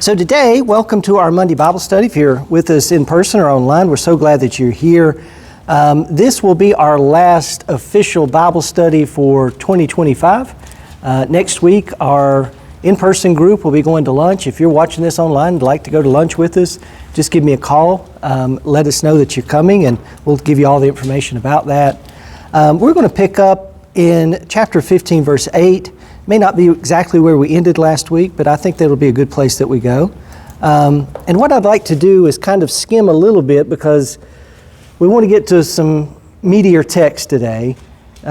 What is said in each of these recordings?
So today, welcome to our Monday Bible study. If you're with us in person or online, we're so glad that you're here. This will be our last official Bible study for 2025. Next week, our in-person group will be going to lunch. If you're watching this online and would like to go to lunch with us, just give me a call. Let us know that you're coming, and we'll give you all the information about that. We're going to pick up in chapter 15, verse 8. May not be exactly where we ended last week, but I think that'll be a good place that we go. And what I'd like to do is kind of skim a little bit, because we want to get to some meatier text today,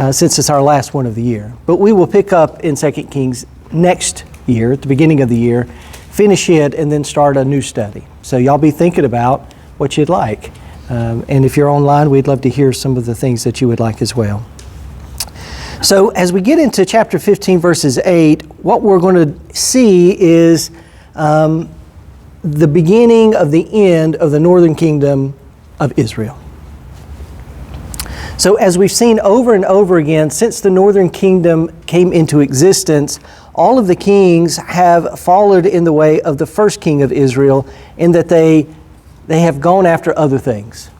since it's our last one of the year. But we will pick up in 2 Kings next year, at the beginning of the year, finish it, and then start a new study. So y'all be thinking about what you'd like. And if you're online, we'd love to hear some of the things that you would like as well. So as we get into chapter 15, verses 8, what we're going to see is the beginning of the end of the northern kingdom of Israel. So as we've seen over and over again, since the northern kingdom came into existence, all of the kings have followed in the way of the first king of Israel, in that they have gone after other things.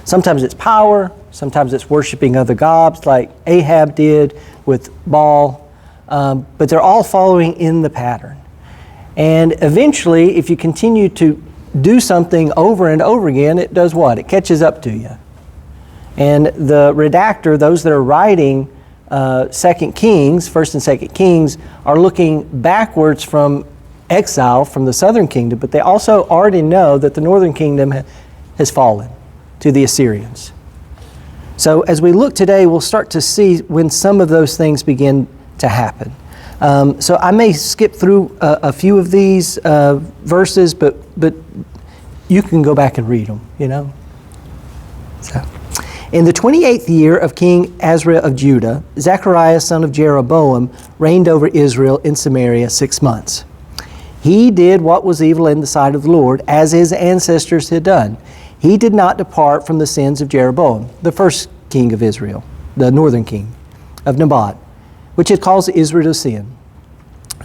Sometimes it's power, sometimes it's worshiping other gods like Ahab did with Baal, but they're all following in the pattern. And eventually, if you continue to do something over and over again, it does what? It catches up to you. And the redactor, those that are writing 2 Kings, 1st and 2nd Kings, are looking backwards from exile from the southern kingdom, but they also already know that the northern kingdom has fallen to the Assyrians. So as we look today, we'll start to see when some of those things begin to happen. So I may skip through a few of these verses, but you can go back and read them, you know. So, in the 28th year of King Azariah of Judah, Zechariah son of Jeroboam reigned over Israel in Samaria 6 months. He did what was evil in the sight of the Lord, as his ancestors had done. He did not depart from the sins of Jeroboam, the first king of Israel, the northern king of Nebat, which had caused Israel to sin.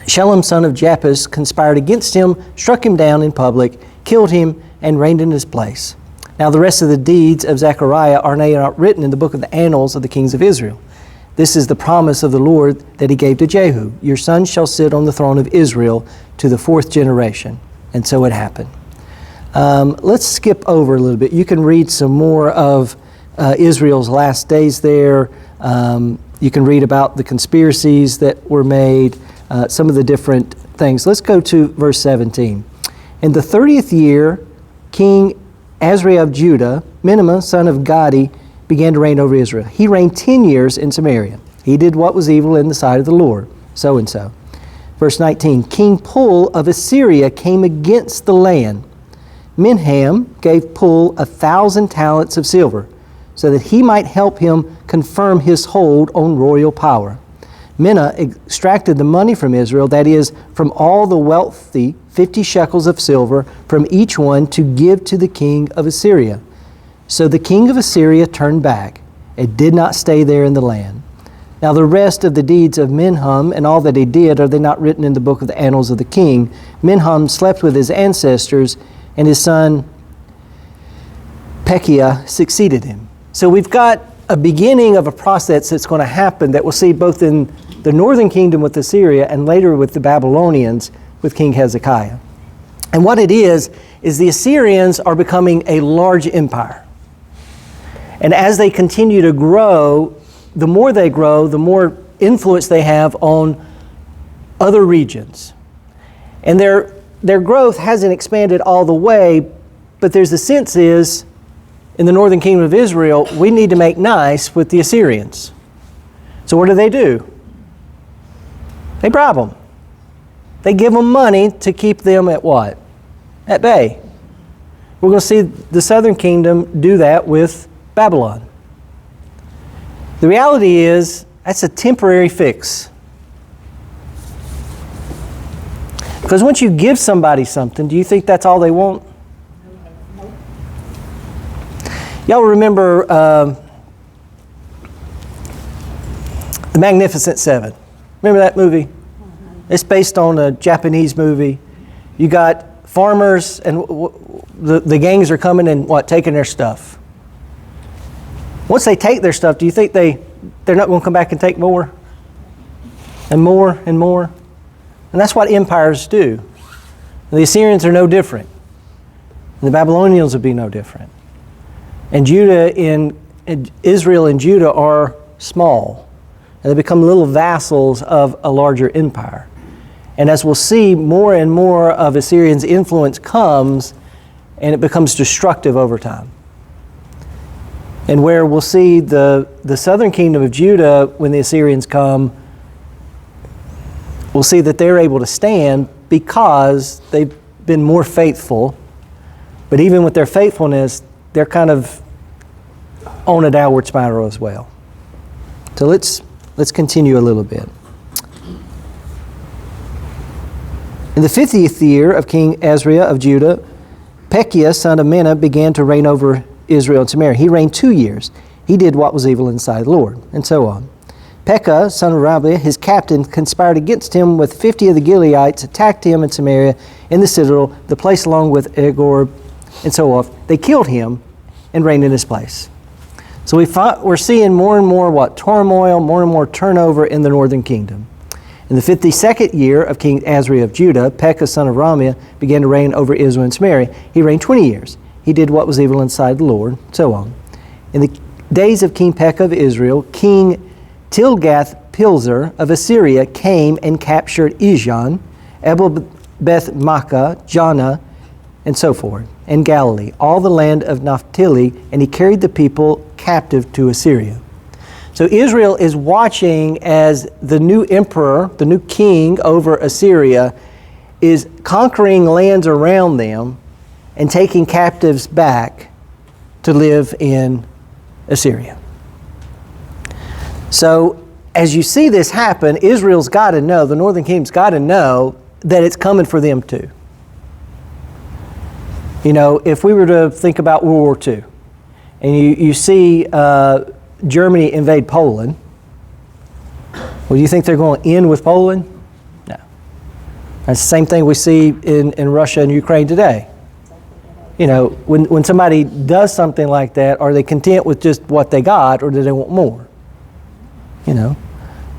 Shallum son of Japheth conspired against him, struck him down in public, killed him, and reigned in his place. Now the rest of the deeds of Zechariah are not written in the book of the annals of the kings of Israel. This is the promise of the Lord that he gave to Jehu. Your son shall sit on the throne of Israel to the 4th generation. And so it happened. Let's skip over a little bit. You can read some more of Israel's last days there. You can read about the conspiracies that were made, some of the different things. Let's go to verse 17. In the 30th year, King Azariah of Judah, Menahem, son of Gadi, began to reign over Israel. He reigned 10 years in Samaria. He did what was evil in the sight of the Lord, so and so. Verse 19, King Pul of Assyria came against the land. Menahem gave Pul 1,000 talents of silver, so that he might help him confirm his hold on royal power. Menahem extracted the money from Israel, that is, from all the wealthy, 50 shekels of silver from each one, to give to the king of Assyria. So the king of Assyria turned back and did not stay there in the land. Now the rest of the deeds of Menahem and all that he did, are they not written in the book of the annals of the king? Menahem slept with his ancestors, and his son Pekahiah succeeded him. So we've got a beginning of a process that's going to happen that we'll see both in the northern kingdom with Assyria and later with the Babylonians with King Hezekiah. And what it is the Assyrians are becoming a large empire. And as they continue to grow, the more they grow, the more influence they have on other regions. And their growth hasn't expanded all the way, but there's the sense is, in the northern kingdom of Israel, we need to make nice with the Assyrians. So what do? They bribe them. They give them money to keep them at what? At bay. We're going to see the southern kingdom do that with Babylon. The reality is, that's a temporary fix. Because once you give somebody something, do you think that's all they want? Y'all remember The Magnificent Seven? Remember that movie? It's based on a Japanese movie. You got farmers and the gangs are coming and taking their stuff. Once they take their stuff, do you think they're not going to come back and take more and more and more? And that's what empires do. The Assyrians are no different. And the Babylonians would be no different. And Israel and Judah are small. And they become little vassals of a larger empire. And as we'll see, more and more of Assyrians' influence comes, and it becomes destructive over time. And where we'll see the southern kingdom of Judah, when the Assyrians come, we'll see that they're able to stand because they've been more faithful. But even with their faithfulness, they're kind of on a downward spiral as well. So let's continue a little bit. In the 50th year of King Azariah of Judah, Pekahiah, son of Menah, began to reign over Israel and Samaria. He reigned 2 years. He did what was evil in the sight of the Lord, and so on. Pekah, son of Remaliah, his captain, conspired against him with 50 of the Gileadites, attacked him in Samaria, in the citadel, the place along with Egor, and so on. They killed him and reigned in his place. So we're seeing more and more turmoil, more and more turnover in the northern kingdom. In the 52nd year of King Azariah of Judah, Pekah, son of Remaliah, began to reign over Israel and Samaria. He reigned 20 years. He did what was evil in the sight of the Lord, so on. In the days of King Pekah of Israel, King Tilgath-Pilzer of Assyria came and captured Ijon, Abel-Beth-Maachah, Janah, and so forth, and Galilee, all the land of Naphtali, and he carried the people captive to Assyria. So Israel is watching as the new emperor, the new king over Assyria, is conquering lands around them and taking captives back to live in Assyria. So as you see this happen, Israel's got to know, the northern kingdom's got to know that it's coming for them too. You know, if we were to think about World War II, and you see Germany invade Poland, well, do you think they're going to end with Poland? No. That's the same thing we see in Russia and Ukraine today. You know, when somebody does something like that, are they content with just what they got, or do they want more? You know,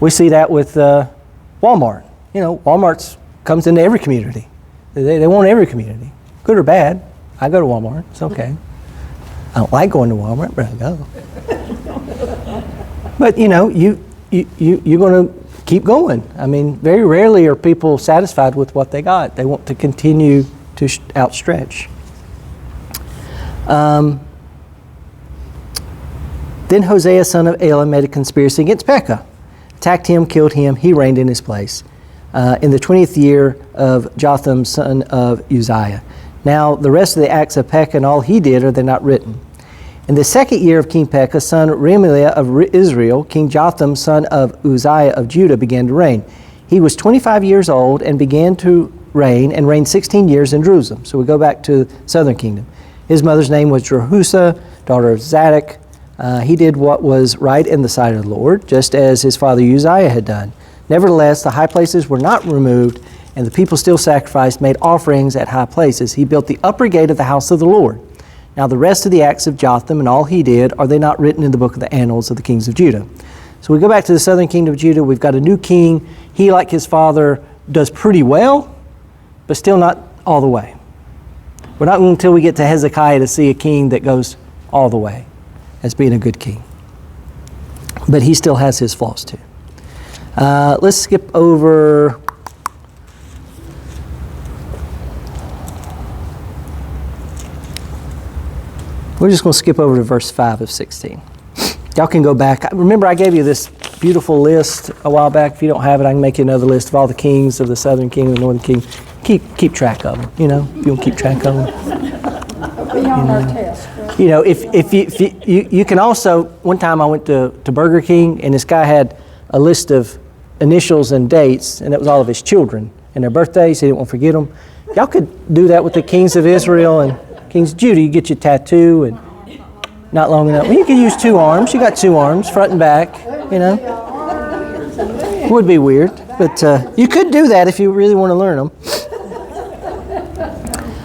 we see that with Walmart. You know, Walmart comes into every community. They want every community, good or bad. I go to Walmart. It's okay. I don't like going to Walmart, but I go. But you know, you're going to keep going. I mean, very rarely are people satisfied with what they got. They want to continue to outstretch. Then Hosea, son of Elah, made a conspiracy against Pekah, attacked him, killed him. He reigned in his place in the 20th year of Jotham, son of Uzziah. Now, the rest of the acts of Pekah and all he did, are they not written? In the 2nd year of King Pekah, son of Remaliah of Israel, King Jotham, son of Uzziah of Judah, began to reign. He was 25 years old and began to reign, and reigned 16 years in Jerusalem. So we go back to the southern kingdom. His mother's name was Jerusa, daughter of Zadok. He did what was right in the sight of the Lord, just as his father Uzziah had done. Nevertheless, the high places were not removed, and the people still sacrificed, made offerings at high places. He built the upper gate of the house of the Lord. Now the rest of the acts of Jotham and all he did, are they not written in the book of the annals of the kings of Judah? So we go back to the southern kingdom of Judah. We've got a new king. He, like his father, does pretty well, but still not all the way. We're not until we get to Hezekiah to see a king that goes all the way as being a good king. But he still has his flaws too. Let's skip over. We're just going to skip over to verse 5 of 16. Y'all can go back. Remember, I gave you this beautiful list a while back. If you don't have it, I can make you another list of all the kings of the southern kingdom, the northern kingdom. Keep track of them. You know, if you don't keep track of them. Be on our test. You know, if you can also. One time I went to Burger King, and this guy had a list of initials and dates, and it was all of his children and their birthdays. He didn't want to forget them. Y'all could do that with the kings of Israel and Kings of Judah. You get your tattoo and not long enough. Well, you can use 2 arms. You got 2 arms, front and back. You know, would be weird, but you could do that if you really want to learn them.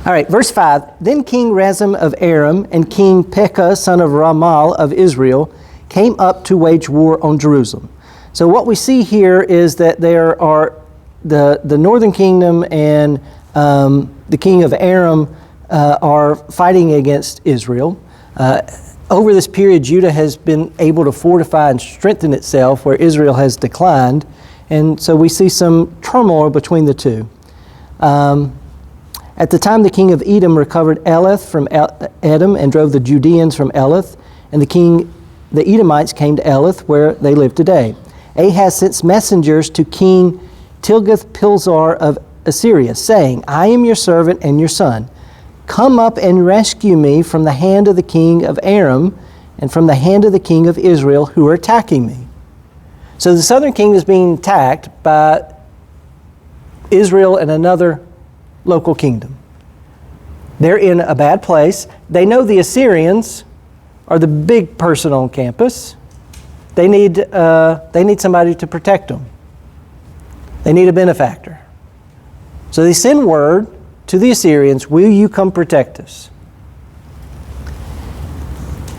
All right, verse 5. Then King Rezin of Aram and King Pekah, son of Ramal of Israel, came up to wage war on Jerusalem. So what we see here is that there are the northern kingdom and the king of Aram are fighting against Israel. Over this period, Judah has been able to fortify and strengthen itself where Israel has declined. And so we see some turmoil between the two. At the time, the king of Edom recovered Elath from Edom and drove the Judeans from Elath, and the Edomites came to Elath, where they live today. Ahaz sent messengers to King Tilgath-Pilzar of Assyria, saying, I am your servant and your son. Come up and rescue me from the hand of the king of Aram and from the hand of the king of Israel who are attacking me. So the southern kingdom is being attacked by Israel and another local kingdom. They're in a bad place. They know the Assyrians are the big person on campus. They need somebody to protect them. They need a benefactor. So they send word to the Assyrians, will you come protect us?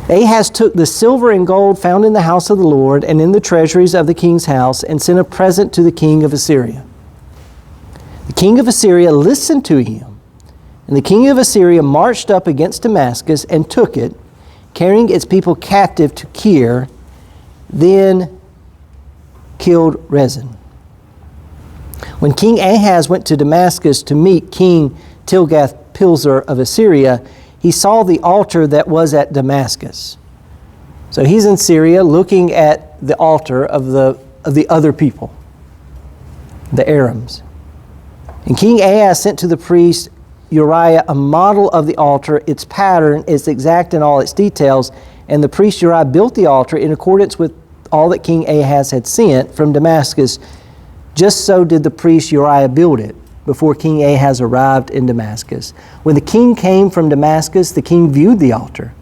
Ahaz took the silver and gold found in the house of the Lord and in the treasuries of the king's house and sent a present to the king of Assyria. The king of Assyria listened to him, and the king of Assyria marched up against Damascus and took it, carrying its people captive to Kir, then killed Rezin. When King Ahaz went to Damascus to meet King Tilgath-Pilzar of Assyria, he saw the altar that was at Damascus. So he's in Syria looking at the altar of the other people, the Arams. And King Ahaz sent to the priest Uriah a model of the altar, its pattern, its exact in all its details, and the priest Uriah built the altar in accordance with all that King Ahaz had sent from Damascus. Just so did the priest Uriah build it before King Ahaz arrived in Damascus. When the king came from Damascus, the king viewed the altar.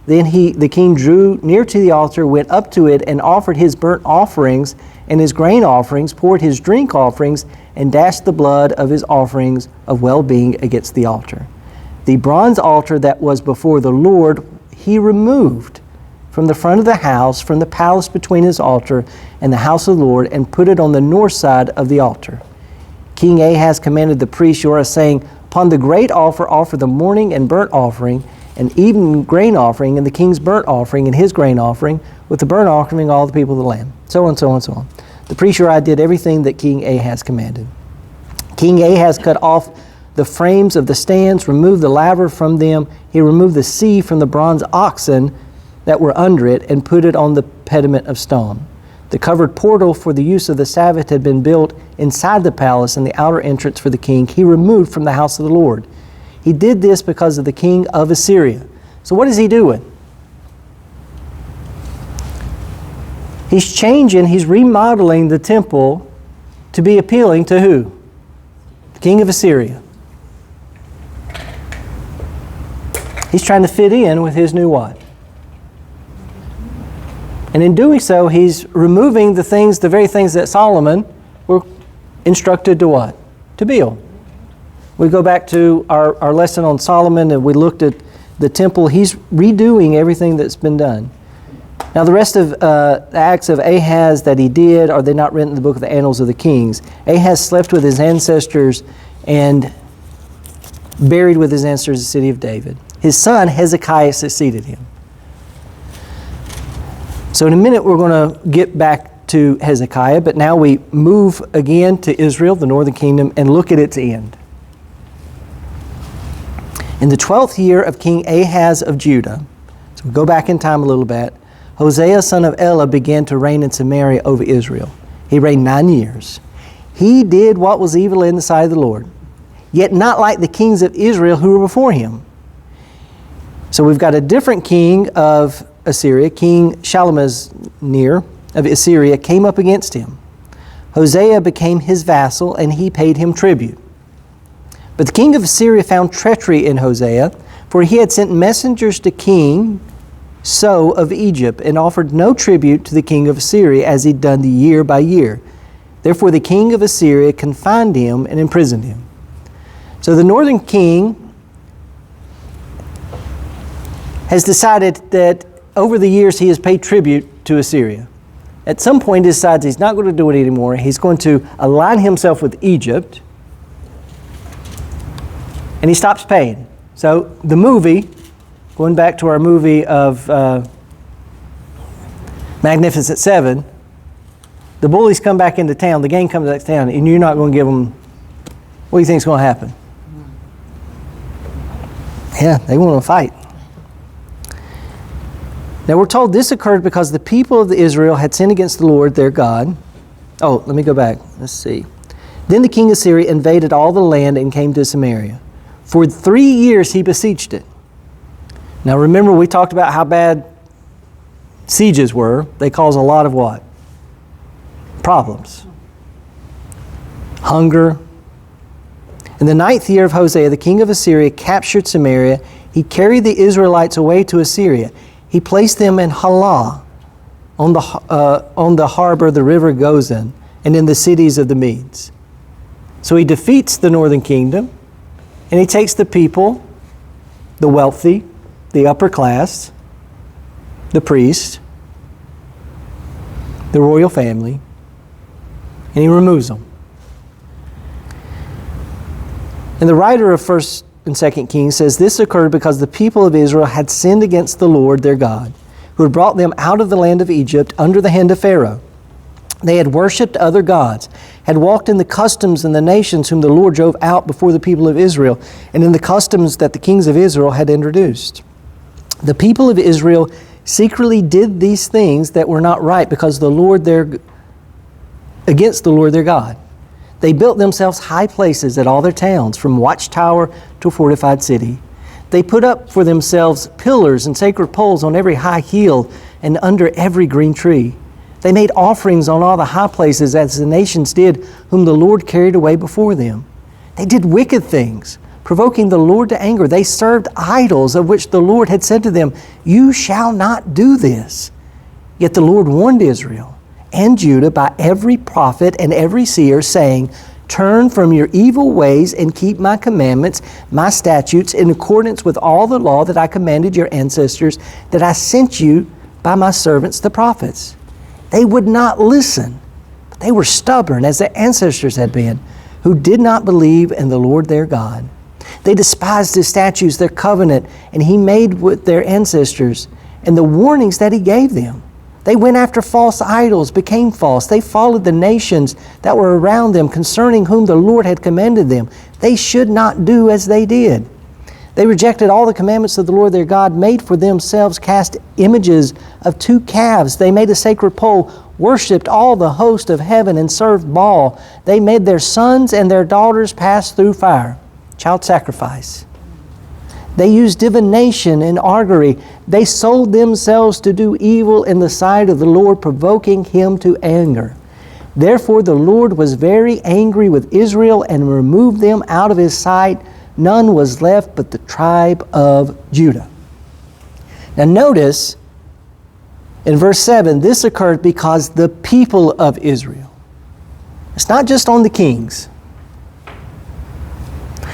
Then the king drew near to the altar, went up to it, and offered his burnt offerings and his grain offerings, poured his drink offerings, and dashed the blood of his offerings of well-being against the altar. The bronze altar that was before the Lord he removed from the front of the house, from the palace between his altar and the house of the Lord, and put it on the north side of the altar. King Ahaz commanded the priest Uriah, saying, upon the great altar offer the morning and burnt offering, and evening grain offering, and the king's burnt offering and his grain offering, with the burnt offering all the people of the land. So on, so on, so on. The priest Uriah did everything that King Ahaz commanded. King Ahaz cut off the frames of the stands, removed the laver from them. He removed the sea from the bronze oxen that were under it, and put it on the pediment of stone. The covered portal for the use of the Sabbath had been built inside the palace, and the outer entrance for the king he removed from the house of the Lord. He did this because of the king of Assyria. So what is he doing? He's changing, he's remodeling the temple to be appealing to who? The king of Assyria. He's trying to fit in with his new what? And in doing so, he's removing the very things that Solomon were instructed to what? To build. We go back to our lesson on Solomon, and we looked at the temple. He's redoing everything that's been done. Now, the rest of the acts of Ahaz that he did, are they not written in the book of the Annals of the Kings? Ahaz slept with his ancestors and buried with his ancestors in the city of David. His son Hezekiah succeeded him. So in a minute we're going to get back to Hezekiah, but now we move again to Israel, the northern kingdom, and look at its end. In the 12th year of King Ahaz of Judah, so we go back in time a little bit, Hosea son of Elah began to reign in Samaria over Israel. He reigned 9 years. He did what was evil in the sight of the Lord, yet not like the kings of Israel who were before him. So we've got a different king of Assyria, King Shalmaneser of Assyria, came up against him. Hosea became his vassal, and he paid him tribute. But the king of Assyria found treachery in Hosea, for he had sent messengers to King So of Egypt, and offered no tribute to the king of Assyria, as he'd done the year by year. Therefore the king of Assyria confined him and imprisoned him. So the northern king has decided that over the years he has paid tribute to Assyria. At some point he decides he's not going to do it anymore. He's going to align himself with Egypt, and he stops paying. So the movie, going back to our movie of Magnificent Seven, the bullies come back into town, the gang comes back to town, and you're not going to give them, what do you think is going to happen? Yeah, they want to fight. Now we're told this occurred because the people of Israel had sinned against the Lord their God. Oh, let me go back. Let's see. Then the king of Syria invaded all the land and came to Samaria. For 3 years he besieged it. Now remember, we talked about how bad sieges were. They cause a lot of what? Problems. Hunger. In the 9th year of Hosea, the king of Assyria captured Samaria. He carried the Israelites away to Assyria. He placed them in Halah, on the harbor, the river Gozan, and in the cities of the Medes. So he defeats the northern kingdom, and he takes the people, the wealthy, the upper class, the priest, the royal family, and he removes them. And the writer of 1st and 2nd Kings says this occurred because the people of Israel had sinned against the Lord their God, who had brought them out of the land of Egypt under the hand of Pharaoh. They had worshipped other gods, had walked in the customs and the nations whom the Lord drove out before the people of Israel, and in the customs that the kings of Israel had introduced. The people of Israel secretly did these things that were not right against the Lord their God. They built themselves high places at all their towns, from watchtower to fortified city. They put up for themselves pillars and sacred poles on every high hill and under every green tree. They made offerings on all the high places as the nations did, whom the Lord carried away before them. They did wicked things, provoking the Lord to anger. They served idols, of which the Lord had said to them, "You shall not do this." Yet the Lord warned Israel and Judah by every prophet and every seer, saying, "Turn from your evil ways and keep my commandments, my statutes, in accordance with all the law that I commanded your ancestors, that I sent you by my servants the prophets." They would not listen, but they were stubborn as their ancestors had been, who did not believe in the Lord their God. They despised His statutes, their covenant, and He made with their ancestors, and the warnings that He gave them. They went after false idols, became false. They followed the nations that were around them, concerning whom the Lord had commanded them. They should not do as they did. They rejected all the commandments of the Lord their God, made for themselves cast images of 2 calves. They made a sacred pole, worshipped all the host of heaven, and served Baal. They made their sons and their daughters pass through fire, child sacrifice. They used divination and augury. They sold themselves to do evil in the sight of the Lord, provoking Him to anger. Therefore the Lord was very angry with Israel and removed them out of His sight. None was left but the tribe of Judah. Now notice in verse 7, this occurred because the people of Israel. It's not just on the kings.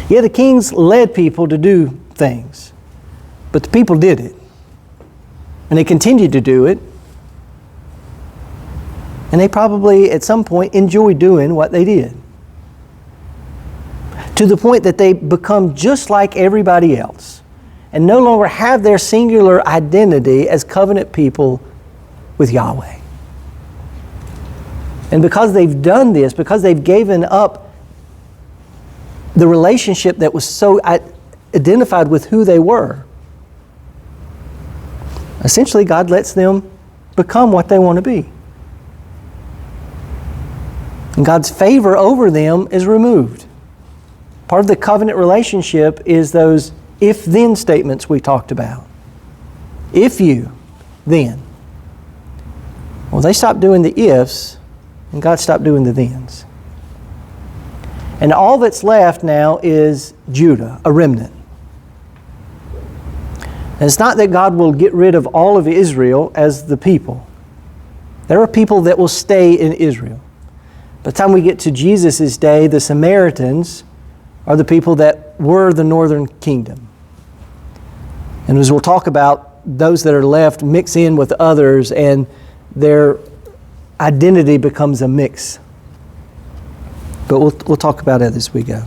Yeah, the kings led people to do things, but the people did it. And they continued to do it. And they probably at some point enjoyed doing what they did, to the point that they become just like everybody else and no longer have their singular identity as covenant people with Yahweh. And because they've done this, because they've given up the relationship that was so identified with who they were, essentially God lets them become what they want to be. And God's favor over them is removed. Part of the covenant relationship is those if-then statements we talked about. If you, then. Well, they stopped doing the ifs, and God stopped doing the thens. And all that's left now is Judah, a remnant. And it's not that God will get rid of all of Israel as the people. There are people that will stay in Israel. By the time we get to Jesus' day, the Samaritans are the people that were the northern kingdom. And as we'll talk about those that are left mix in with others and their identity becomes a mix. But we'll talk about it as we go.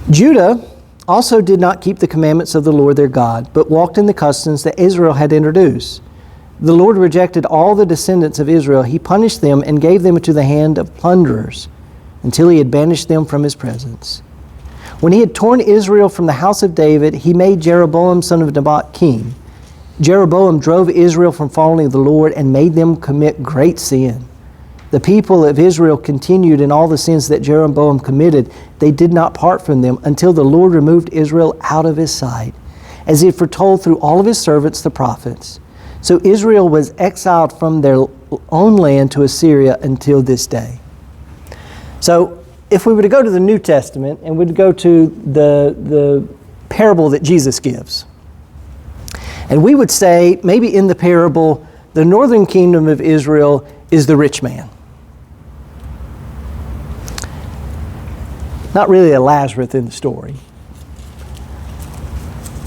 Judah also did not keep the commandments of the Lord their God, but walked in the customs that Israel had introduced. The Lord rejected all the descendants of Israel. He punished them and gave them into the hand of plunderers until he had banished them from his presence. When he had torn Israel from the house of David, he made Jeroboam son of Nebat king. Jeroboam drove Israel from following the Lord and made them commit great sin. The people of Israel continued in all the sins that Jeroboam committed. They did not part from them until the Lord removed Israel out of his sight, as he had foretold through all of his servants the prophets. So Israel was exiled from their own land to Assyria until this day. So if we were to go to the New Testament and we'd go to the parable that Jesus gives, and we would say maybe in the parable, the northern kingdom of Israel is the rich man. Not really a Lazarus in the story.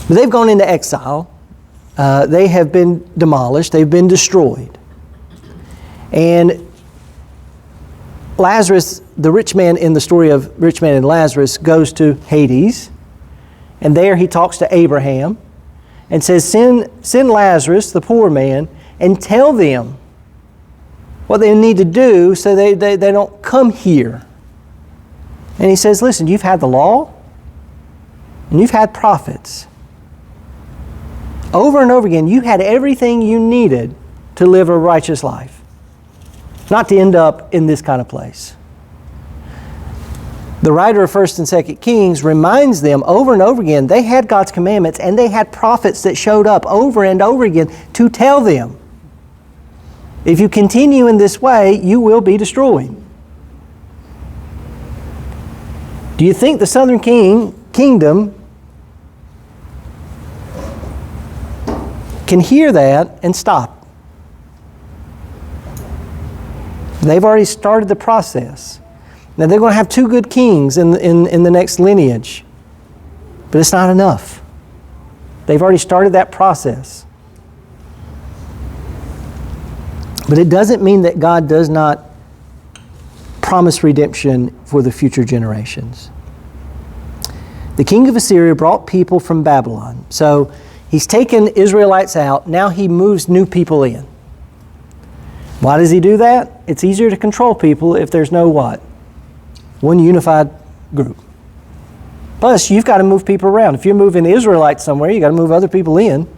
But they've gone into exile. They have been demolished. They've been destroyed. And Lazarus, the rich man in the story of Rich Man and Lazarus, goes to Hades. And there he talks to Abraham and says, send Lazarus, the poor man, and tell them what they need to do so they don't come here. And he says, listen, you've had the law and you've had prophets. Over and over again, you had everything you needed to live a righteous life, not to end up in this kind of place. The writer of 1st and 2nd Kings reminds them over and over again, they had God's commandments and they had prophets that showed up over and over again to tell them, if you continue in this way, you will be destroyed. Do you think the southern kingdom can hear that and stop? They've already started the process. Now they're going to have 2 good kings in the next lineage, but it's not enough. They've already started that process. But it doesn't mean that God does not promise redemption for the future generations. The king of Assyria brought people from Babylon. So he's taken Israelites out. Now he moves new people in. Why does he do that? It's easier to control people if there's no what? One unified group. Plus, you've got to move people around. If you're moving Israelites somewhere, you've got to move other people in.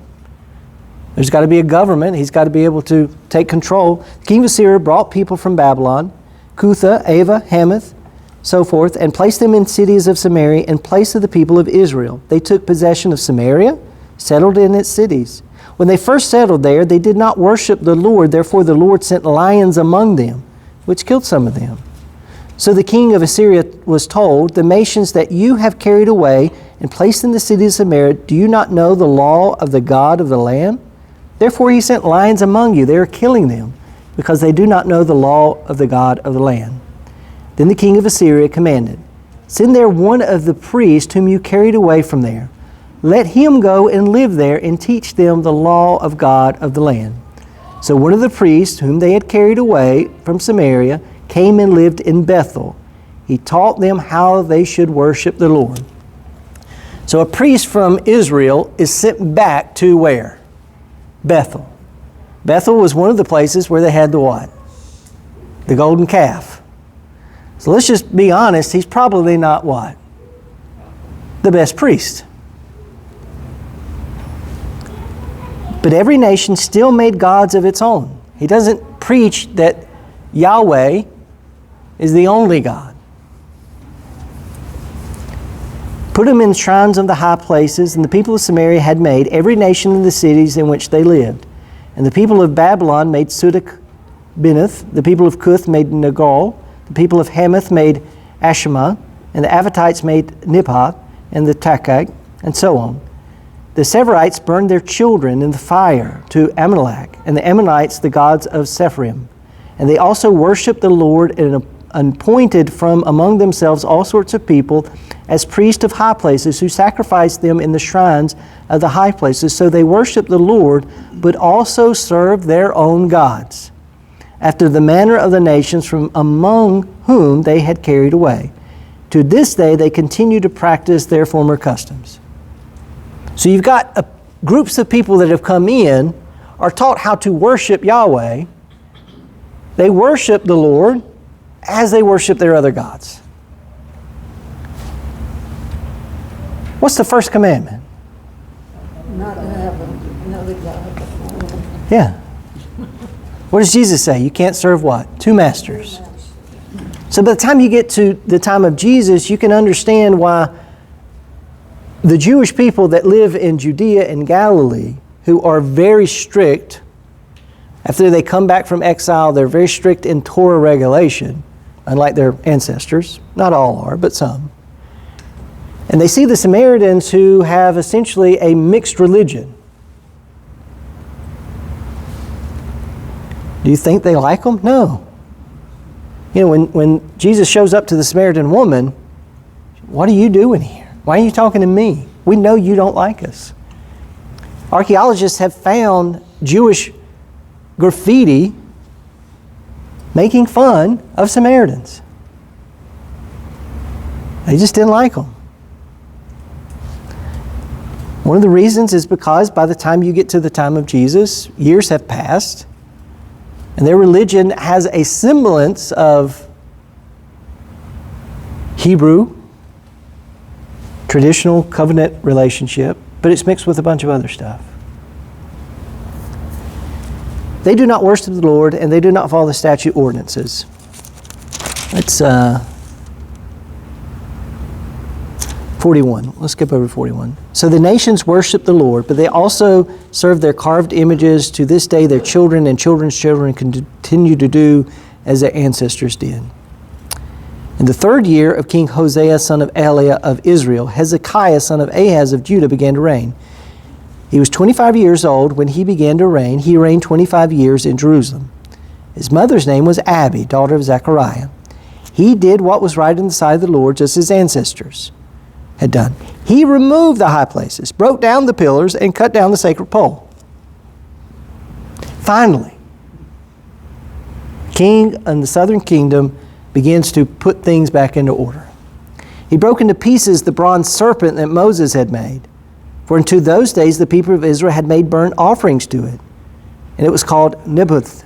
There's got to be a government. He's got to be able to take control. The king of Assyria brought people from Babylon, Cutha, Ava, Hamath, so forth, and placed them in cities of Samaria in place of the people of Israel. They took possession of Samaria, settled in its cities. When they first settled there, they did not worship the Lord. Therefore, the Lord sent lions among them, which killed some of them. So the king of Assyria was told, the nations that you have carried away and placed in the cities of Samaria, do you not know the law of the God of the land? Therefore, he sent lions among you. They are killing them, because they do not know the law of the God of the land. Then the king of Assyria commanded, send there one of the priests whom you carried away from there. Let him go and live there and teach them the law of God of the land. So one of the priests whom they had carried away from Samaria came and lived in Bethel. He taught them how they should worship the Lord. So a priest from Israel is sent back to where? Bethel. Bethel was one of the places where they had the what? The golden calf. So let's just be honest, he's probably not what? The best priest. But every nation still made gods of its own. He doesn't preach that Yahweh is the only God. Put them in shrines of the high places, and the people of Samaria had made every nation in the cities in which they lived. And the people of Babylon made Sudak-Benoth, the people of Cuth made Nagal, the people of Hamath made Ashima, and the Avitites made Nipah, and the Takak, and so on. The Severites burned their children in the fire to Amalek, and the Ammonites the gods of Sepharim. And they also worshipped the Lord in appointed from among themselves all sorts of people as priests of high places, who sacrificed them in the shrines of the high places. So they worshiped the Lord, but also served their own gods, after the manner of the nations from among whom they had carried away. To this day they continue to practice their former customs. So you've got groups of people that have come in, are taught how to worship Yahweh. They worship the Lord as they worship their other gods. What's the first commandment? Not to have another God. Yeah. What does Jesus say? You can't serve what? Two masters. So by the time you get to the time of Jesus, you can understand why the Jewish people that live in Judea and Galilee, who are very strict, after they come back from exile, they're very strict in Torah regulation, unlike their ancestors. Not all are, but some. And they see the Samaritans, who have essentially a mixed religion. Do you think they like them? No. You know, when Jesus shows up to the Samaritan woman, what are you doing here? Why are you talking to me? We know you don't like us. Archaeologists have found Jewish graffiti making fun of Samaritans. They just didn't like them. One of the reasons is because by the time you get to the time of Jesus, years have passed, and their religion has a semblance of Hebrew, traditional covenant relationship, but it's mixed with a bunch of other stuff. They do not worship the Lord, and they do not follow the statute ordinances. It's 41. Let's skip over 41. So the nations worship the Lord, but they also serve their carved images. To this day, their children and children's children continue to do as their ancestors did. In the 3rd year of King Hosea, son of Elah of Israel, Hezekiah, son of Ahaz of Judah, began to reign. He was 25 years old when he began to reign. He reigned 25 years in Jerusalem. His mother's name was Abi, daughter of Zechariah. He did what was right in the sight of the Lord, just as his ancestors had done. He removed the high places, broke down the pillars, and cut down the sacred pole. Finally, king in the southern kingdom begins to put things back into order. He broke into pieces the bronze serpent that Moses had made. For unto those days the people of Israel had made burnt offerings to it. And it was called Neshbuth.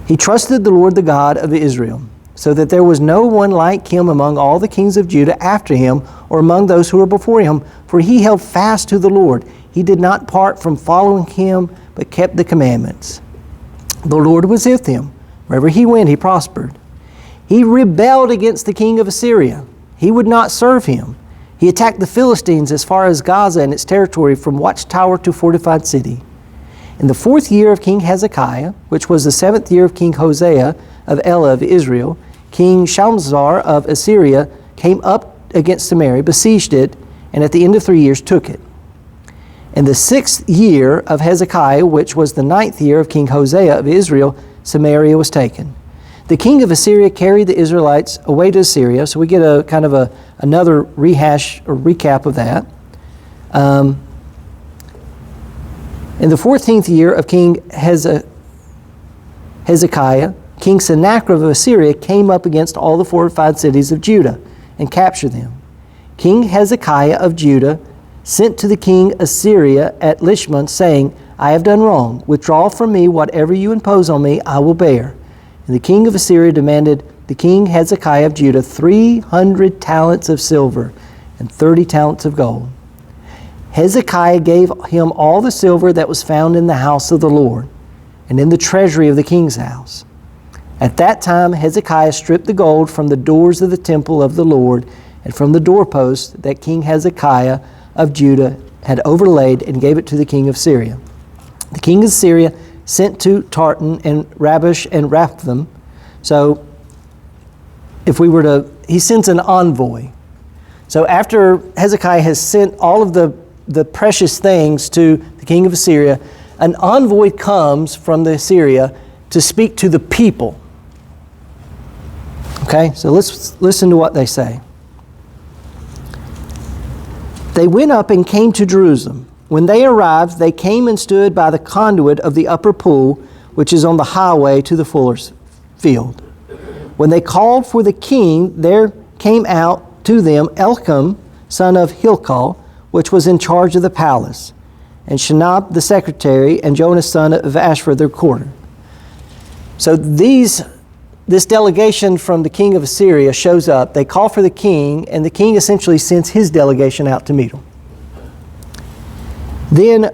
He trusted the Lord, the God of Israel, so that there was no one like him among all the kings of Judah after him, or among those who were before him. For he held fast to the Lord. He did not part from following him, but kept the commandments. The Lord was with him. Wherever he went, he prospered. He rebelled against the king of Assyria. He would not serve him. He attacked the Philistines as far as Gaza and its territory, from watchtower to fortified city. In the 4th year of King Hezekiah, which was the 7th year of King Hosea of Elah of Israel, King Shalmaneser of Assyria came up against Samaria, besieged it, and at the end of 3 years took it. In the 6th year of Hezekiah, which was the 9th year of King Hosea of Israel, Samaria was taken. The king of Assyria carried the Israelites away to Assyria, so we get a kind of another rehash or recap of that. In the 14th year of King Hezekiah, King Sennacherib of Assyria came up against all the fortified cities of Judah and captured them. King Hezekiah of Judah sent to the king Assyria at Lishman, saying, I have done wrong. Withdraw from me whatever you impose on me, I will bear. And the king of Assyria demanded the king Hezekiah of Judah 300 talents of silver and 30 talents of gold. Hezekiah gave him all the silver that was found in the house of the Lord and in the treasury of the king's house. At that time Hezekiah stripped the gold from the doors of the temple of the Lord and from the doorposts that King Hezekiah of Judah had overlaid, and gave it to the king of Syria. The king of Syria sent to Tartan and Rabish and Raphthim. So he sends an envoy. So after Hezekiah has sent all of the precious things to the king of Assyria, an envoy comes from the Assyria to speak to the people. Okay, so let's listen to what they say. They went up and came to Jerusalem. When they arrived, they came and stood by the conduit of the upper pool, which is on the highway to the fuller's field. When they called for the king, there came out to them Elkim, son of Hilkiah, which was in charge of the palace, and Shenab the secretary, and Jonas son of Ashra the recorder. So this delegation from the king of Assyria shows up. They call for the king, and the king essentially sends his delegation out to meet him. Then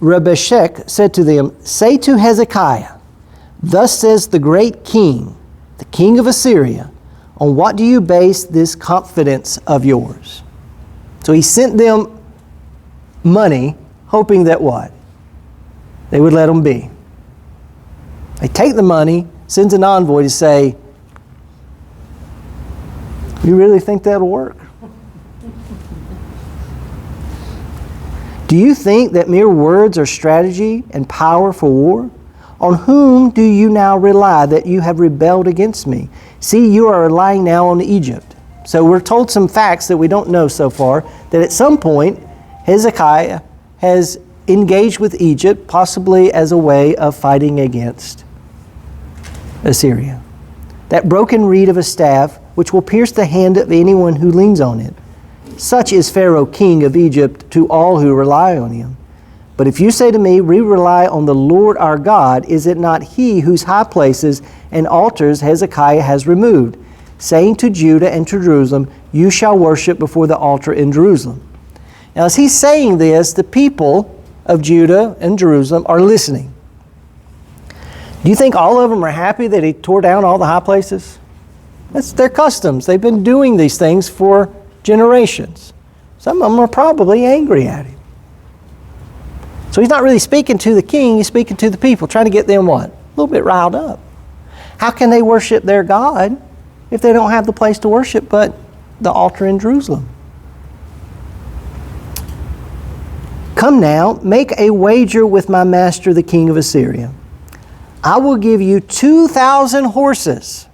Rebeshech said to them, "Say to Hezekiah, thus says the great king, the king of Assyria, on what do you base this confidence of yours?" So he sent them money, hoping that what? They would let him be. They take the money, sends an envoy to say, "You really think that'll work? Do you think that mere words are strategy and power for war? On whom do you now rely that you have rebelled against me? See, you are relying now on Egypt." So we're told some facts that we don't know so far, that at some point Hezekiah has engaged with Egypt, possibly as a way of fighting against Assyria. That broken reed of a staff, which will pierce the hand of anyone who leans on it. Such is Pharaoh, king of Egypt, to all who rely on him. But if you say to me, "We rely on the Lord our God," is it not he whose high places and altars Hezekiah has removed, saying to Judah and to Jerusalem, "You shall worship before the altar in Jerusalem"? Now, as he's saying this, the people of Judah and Jerusalem are listening. Do you think all of them are happy that he tore down all the high places? That's their customs. They've been doing these things for generations. Some of them are probably angry at him. So he's not really speaking to the king, he's speaking to the people, trying to get them what? A little bit riled up. How can they worship their God if they don't have the place to worship but the altar in Jerusalem? "Come now, make a wager with my master, the king of Assyria. I will give you 2,000 horses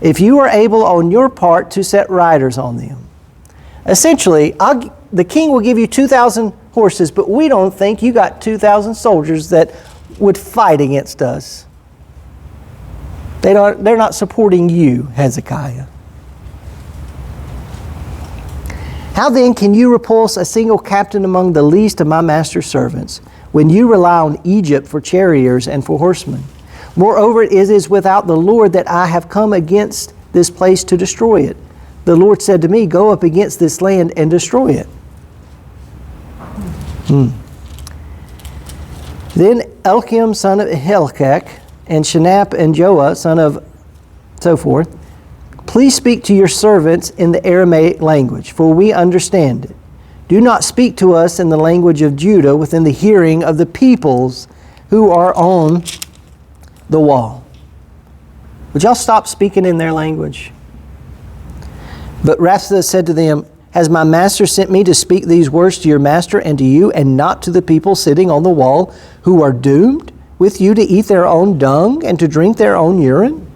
if you are able on your part to set riders on them." Essentially, the king will give you 2,000 horses, but we don't think you got 2,000 soldiers that would fight against us. They're not supporting you, Hezekiah. "How then can you repulse a single captain among the least of my master's servants, when you rely on Egypt for charioteers and for horsemen? Moreover, it is without the Lord that I have come against this place to destroy it. The Lord said to me, go up against this land and destroy it." Then Elkim, son of Hilkiah, and Shenab and Joah, son of so forth, "Please speak to your servants in the Aramaic language, for we understand it. Do not speak to us in the language of Judah within the hearing of the peoples who are on the wall." Would y'all stop speaking in their language? But Raphael said to them, "Has my master sent me to speak these words to your master and to you, and not to the people sitting on the wall, who are doomed with you to eat their own dung and to drink their own urine?"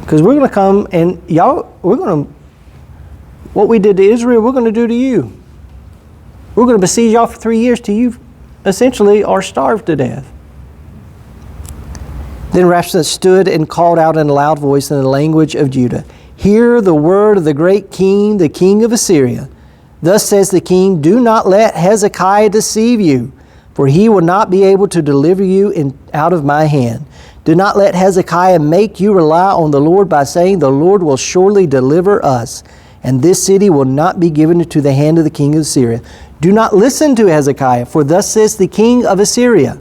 Because we're going to come and what we did to Israel, we're going to do to you. We're going to besiege y'all for 3 years till you essentially are starved to death. Then Raphael stood and called out in a loud voice in the language of Judah, "Hear the word of the great king, the king of Assyria. Thus says the king, do not let Hezekiah deceive you, for he will not be able to deliver you out of my hand. Do not let Hezekiah make you rely on the Lord by saying, the Lord will surely deliver us, and this city will not be given into the hand of the king of Assyria. Do not listen to Hezekiah, for thus says the king of Assyria,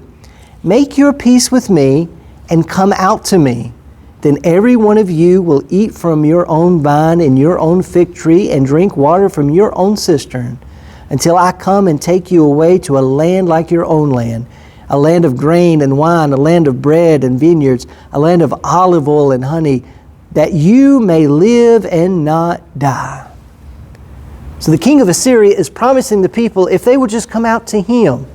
make your peace with me, and come out to me. Then every one of you will eat from your own vine and your own fig tree, and drink water from your own cistern, until I come and take you away to a land like your own land, a land of grain and wine, a land of bread and vineyards, a land of olive oil and honey, that you may live and not die." So the king of Assyria is promising the people, if they would just come out to him,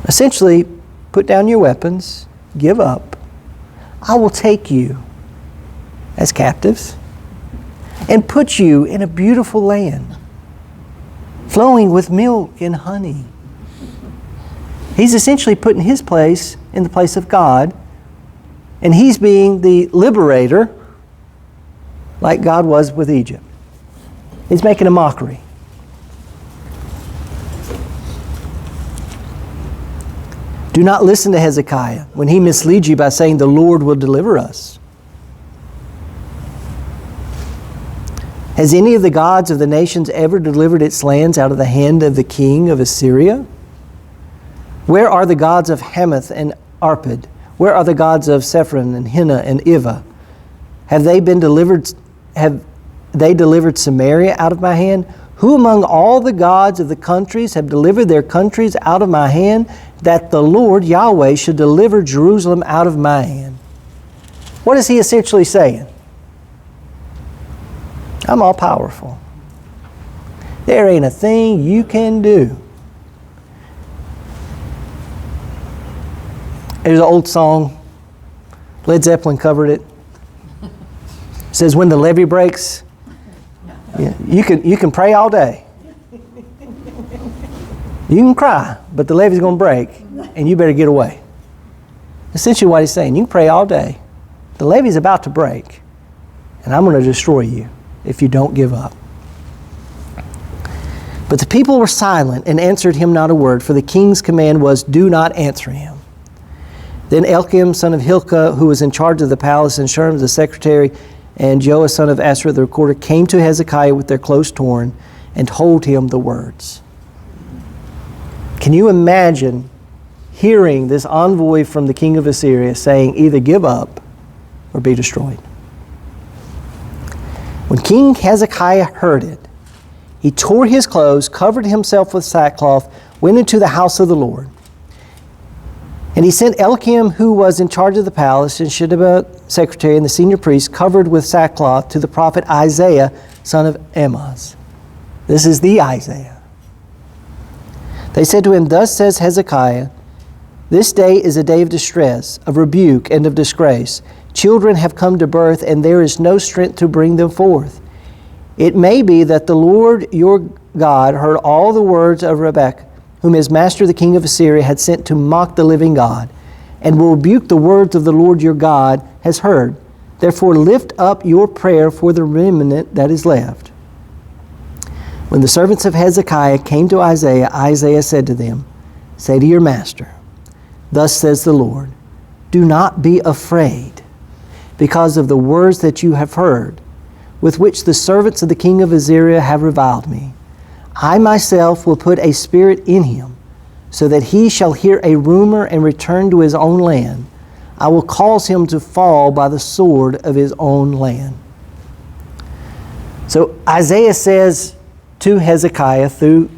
essentially, put down your weapons, give up, I will take you as captives and put you in a beautiful land, flowing with milk and honey. He's essentially putting his place in the place of God, and he's being the liberator like God was with Egypt. He's making a mockery. Do not listen to Hezekiah when he misleads you by saying, the Lord will deliver us. Has any of the gods of the nations ever delivered its lands out of the hand of the king of Assyria? Where are the gods of Hamath and Arpad? Where are the gods of Sephron and Hena and Ivah? Have they delivered Samaria out of my hand? Who among all the gods of the countries have delivered their countries out of my hand, that the Lord Yahweh should deliver Jerusalem out of my hand? What is he essentially saying? I'm all powerful. There ain't a thing you can do. There's an old song. Led Zeppelin covered it. It says, when the levee breaks, you can pray all day. You can cry, but the levee's going to break, and you better get away. Essentially what he's saying, you can pray all day. The levee's about to break, and I'm going to destroy you if you don't give up. But the people were silent and answered him not a word, for the king's command was, do not answer him. Then Elkim, son of Hilkiah, who was in charge of the palace, and Shurm, the secretary, and Joah, son of Asra, the recorder, came to Hezekiah with their clothes torn and told him the words. Can you imagine hearing this envoy from the king of Assyria saying, either give up or be destroyed? When King Hezekiah heard it, he tore his clothes, covered himself with sackcloth, went into the house of the Lord. And he sent Elkim, who was in charge of the palace, and Shedeba, secretary, and the senior priest, covered with sackcloth, to the prophet Isaiah, son of Amoz. This is the Isaiah. They said to him, thus says Hezekiah, this day is a day of distress, of rebuke, and of disgrace. Children have come to birth, and there is no strength to bring them forth. It may be that the Lord your God heard all the words of Rebekah, whom his master the king of Assyria had sent to mock the living God, and will rebuke the words of the Lord your God has heard. Therefore lift up your prayer for the remnant that is left. When the servants of Hezekiah came to Isaiah, Isaiah said to them, say to your master, thus says the Lord, do not be afraid because of the words that you have heard, with which the servants of the king of Assyria have reviled me. I myself will put a spirit in him, so that he shall hear a rumor and return to his own land. I will cause him to fall by the sword of his own land. So Isaiah says to Hezekiah through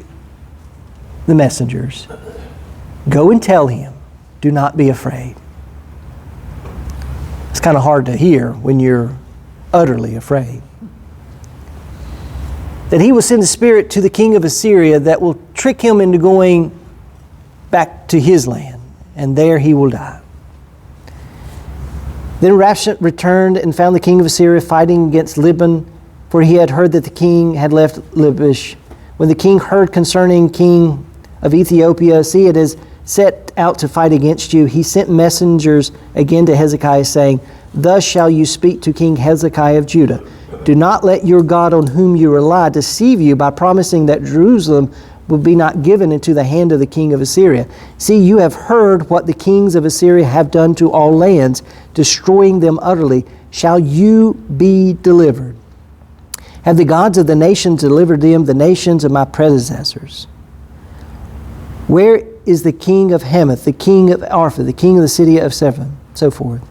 the messengers, go and tell him, do not be afraid. It's kind of hard to hear when you're utterly afraid. That he will send a spirit to the king of Assyria that will trick him into going back to his land, and there he will die. Then Rapshah returned and found the king of Assyria fighting against Libon, for he had heard that the king had left Lachish. When the king heard concerning king of Ethiopia, see, it is set out to fight against you, he sent messengers again to Hezekiah, saying, thus shall you speak to King Hezekiah of Judah. Do not let your God on whom you rely deceive you by promising that Jerusalem will be not given into the hand of the king of Assyria. See, you have heard what the kings of Assyria have done to all lands, destroying them utterly. Shall you be delivered? Have the gods of the nations delivered them, the nations of my predecessors? Where is the king of Hamath, the king of Arpha, the king of the city of Sephon, so forth?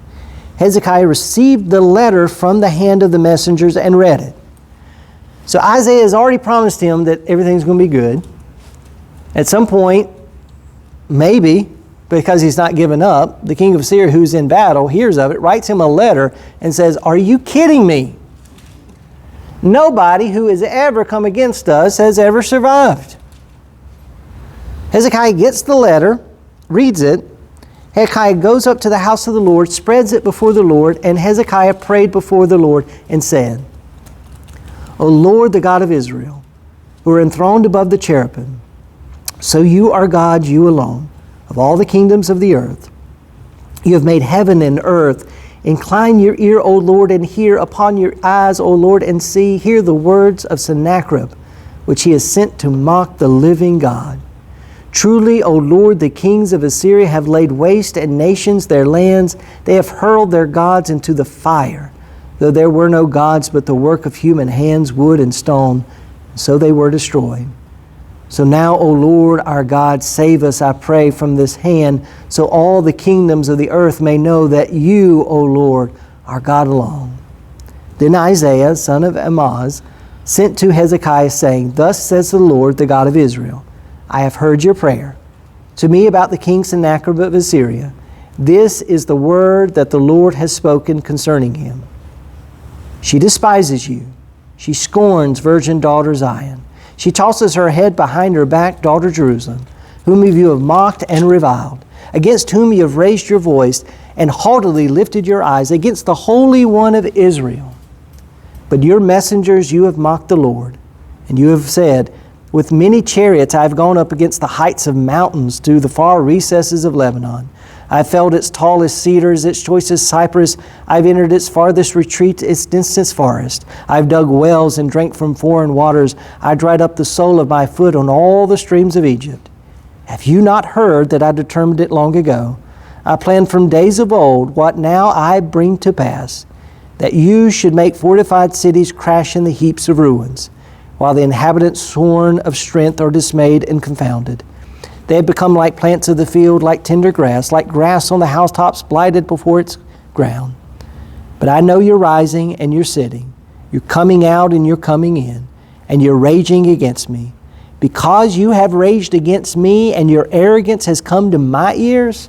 Hezekiah received the letter from the hand of the messengers and read it. So Isaiah has already promised him that everything's going to be good. At some point, maybe, because he's not given up, the king of Assyria, who's in battle, hears of it, writes him a letter and says, are you kidding me? Nobody who has ever come against us has ever survived. Hezekiah gets the letter, reads it, Hezekiah goes up to the house of the Lord, spreads it before the Lord, and Hezekiah prayed before the Lord and said, O Lord, the God of Israel, who are enthroned above the cherubim, so you are God, you alone, of all the kingdoms of the earth. You have made heaven and earth. Incline your ear, O Lord, and hear. Upon your eyes, O Lord, and see. Hear the words of Sennacherib, which he has sent to mock the living God. Truly, O Lord, the kings of Assyria have laid waste and nations their lands. They have hurled their gods into the fire, though there were no gods but the work of human hands, wood and stone. So they were destroyed. So now, O Lord our God, save us, I pray, from this hand, so all the kingdoms of the earth may know that you, O Lord, are God alone. Then Isaiah, son of Amoz, sent to Hezekiah, saying, Thus says the Lord, the God of Israel, I have heard your prayer to me about the king Sennacherib of Assyria. This is the word that the Lord has spoken concerning him. She despises you. She scorns virgin daughter Zion. She tosses her head behind her back, daughter Jerusalem, whom you have mocked and reviled, against whom you have raised your voice and haughtily lifted your eyes, against the Holy One of Israel. But your messengers you have mocked the Lord, and you have said, With many chariots I have gone up against the heights of mountains to the far recesses of Lebanon. I have felled its tallest cedars, its choicest cypress. I have entered its farthest retreat, its densest forest. I have dug wells and drank from foreign waters. I dried up the sole of my foot on all the streams of Egypt. Have you not heard that I determined it long ago? I planned from days of old what now I bring to pass, that you should make fortified cities crash in the heaps of ruins, while the inhabitants sworn of strength are dismayed and confounded. They have become like plants of the field, like tender grass, like grass on the housetops, blighted before its ground. But I know you're rising and you're sitting. You're coming out and you're coming in, and you're raging against me. Because you have raged against me and your arrogance has come to my ears,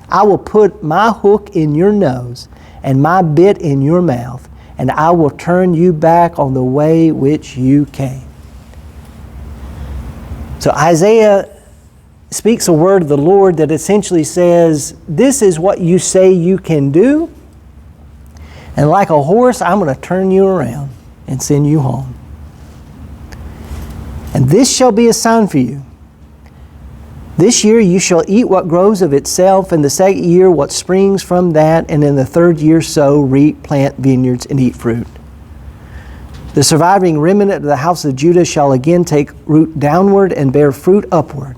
I will put my hook in your nose and my bit in your mouth, and I will turn you back on the way which you came. So Isaiah speaks a word of the Lord that essentially says, this is what you say you can do, and like a horse, I'm going to turn you around and send you home. And this shall be a sign for you. This year you shall eat what grows of itself, and the second year what springs from that, and in the third year sow, reap, plant vineyards, and eat fruit. The surviving remnant of the house of Judah shall again take root downward and bear fruit upward.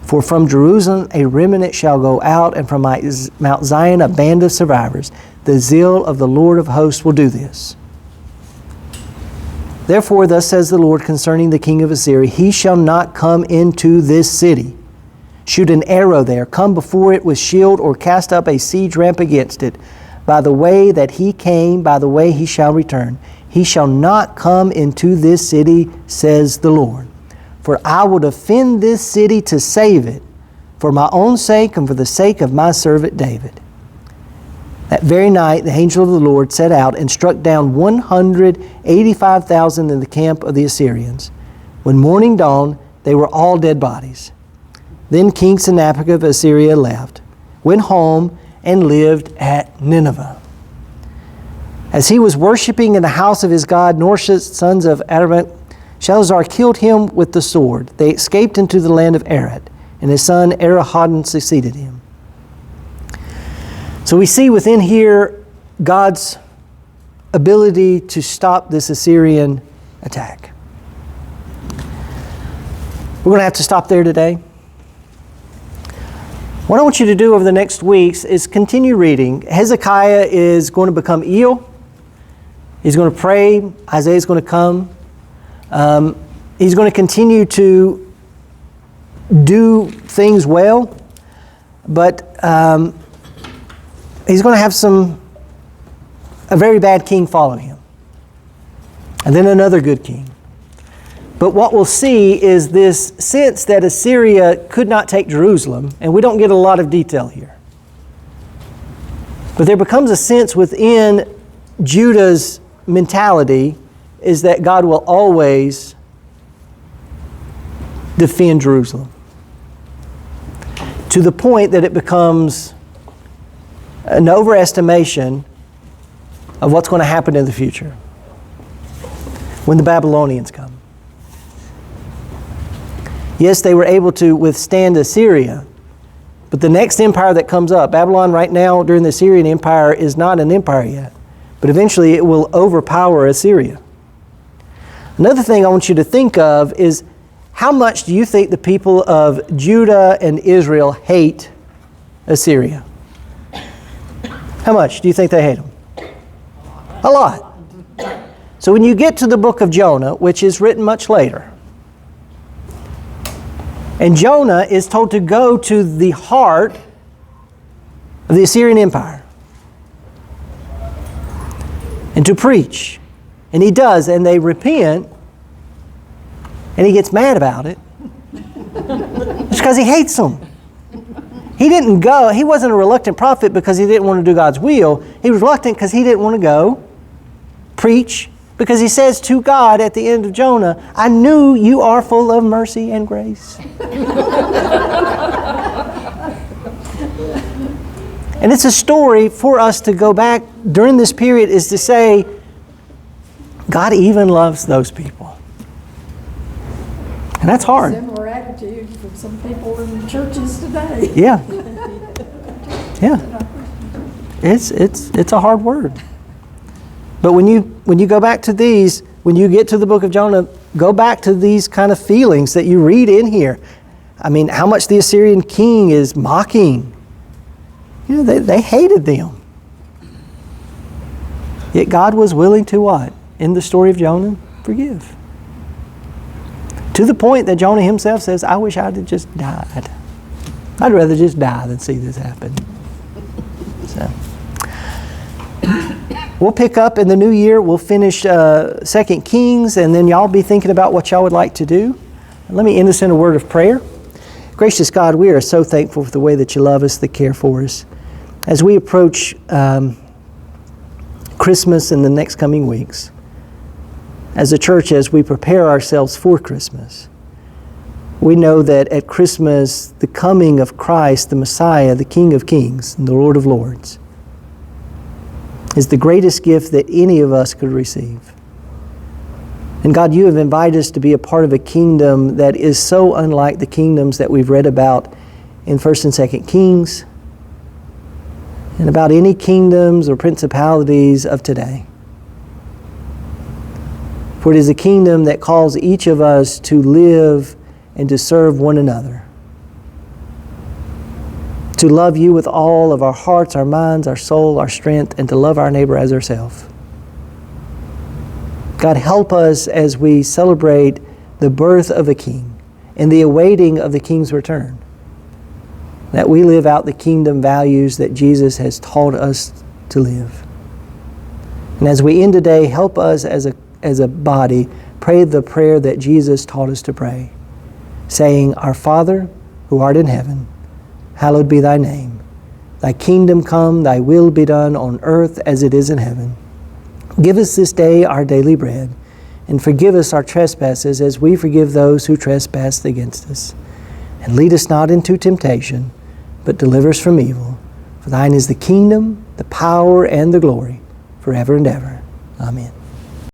For from Jerusalem a remnant shall go out, and from Mount Zion a band of survivors. The zeal of the Lord of hosts will do this. Therefore, thus says the Lord concerning the king of Assyria, he shall not come into this city. Shoot an arrow there, come before it with shield, or cast up a siege ramp against it. By the way that he came, by the way he shall return. He shall not come into this city, says the Lord. For I will defend this city to save it, for my own sake and for the sake of my servant David. That very night the angel of the Lord set out and struck down 185,000 in the camp of the Assyrians. When morning dawned, they were all dead bodies. Then King Sennacherib of Assyria left, went home, and lived at Nineveh. As he was worshiping in the house of his god, Norsha, sons of Adramelech, Shalazar killed him with the sword. They escaped into the land of Arad, and his son Esarhaddon succeeded him. So we see within here God's ability to stop this Assyrian attack. We're going to have to stop there today. What I want you to do over the next weeks is continue reading. Hezekiah is going to become ill. He's going to pray. Isaiah's going to come. He's going to continue to do things well, but he's going to have a very bad king follow him, and then another good king. But what we'll see is this sense that Assyria could not take Jerusalem, and we don't get a lot of detail here. But there becomes a sense within Judah's mentality is that God will always defend Jerusalem. to the point that it becomes an overestimation of what's going to happen in the future when the Babylonians come. Yes, they were able to withstand Assyria, but the next empire that comes up, Babylon right now during the Assyrian Empire is not an empire yet, but eventually it will overpower Assyria. Another thing I want you to think of is, how much do you think the people of Judah and Israel hate Assyria? How much do you think they hate them? A lot. So when you get to the book of Jonah, which is written much later, and Jonah is told to go to the heart of the Assyrian Empire and to preach. And he does, and they repent, and he gets mad about it. It's because he hates them. He didn't go, he wasn't a reluctant prophet because he didn't want to do God's will. He was reluctant because he didn't want to go preach, because he says to God at the end of Jonah, I knew you are full of mercy and grace. And it's a story for us to go back during this period, is to say, God even loves those people. And that's hard. Similar attitude from some people in churches today. Yeah. Yeah. It's a hard word. But when you go back to these, when you get to the book of Jonah, go back to these kind of feelings that you read in here. I mean, how much the Assyrian king is mocking. You know, they hated them. Yet God was willing to what? In the story of Jonah, forgive. To the point that Jonah himself says, I wish I'd have just died. I'd rather just die than see this happen. So, we'll pick up in the new year. We'll finish 2 Kings, and then y'all be thinking about what y'all would like to do. And let me end us in a word of prayer. Gracious God, we are so thankful for the way that you love us, that care for us. As we approach Christmas in the next coming weeks, as a church, as we prepare ourselves for Christmas, we know that at Christmas, the coming of Christ, the Messiah, the King of Kings, and the Lord of Lords, is the greatest gift that any of us could receive. And God, you have invited us to be a part of a kingdom that is so unlike the kingdoms that we've read about in 1 and 2 Kings, and about any kingdoms or principalities of today. For it is a kingdom that calls each of us to live and to serve one another, to love you with all of our hearts, our minds, our soul, our strength, and to love our neighbor as ourselves. God, help us as we celebrate the birth of a king and the awaiting of the king's return, that we live out the kingdom values that Jesus has taught us to live. And as we end today, help us as a body pray the prayer that Jesus taught us to pray, saying, Our Father, who art in heaven, hallowed be thy name. Thy kingdom come, thy will be done on earth as it is in heaven. Give us this day our daily bread, and forgive us our trespasses as we forgive those who trespass against us. And lead us not into temptation, but deliver us from evil. For thine is the kingdom, the power, and the glory, forever and ever. Amen.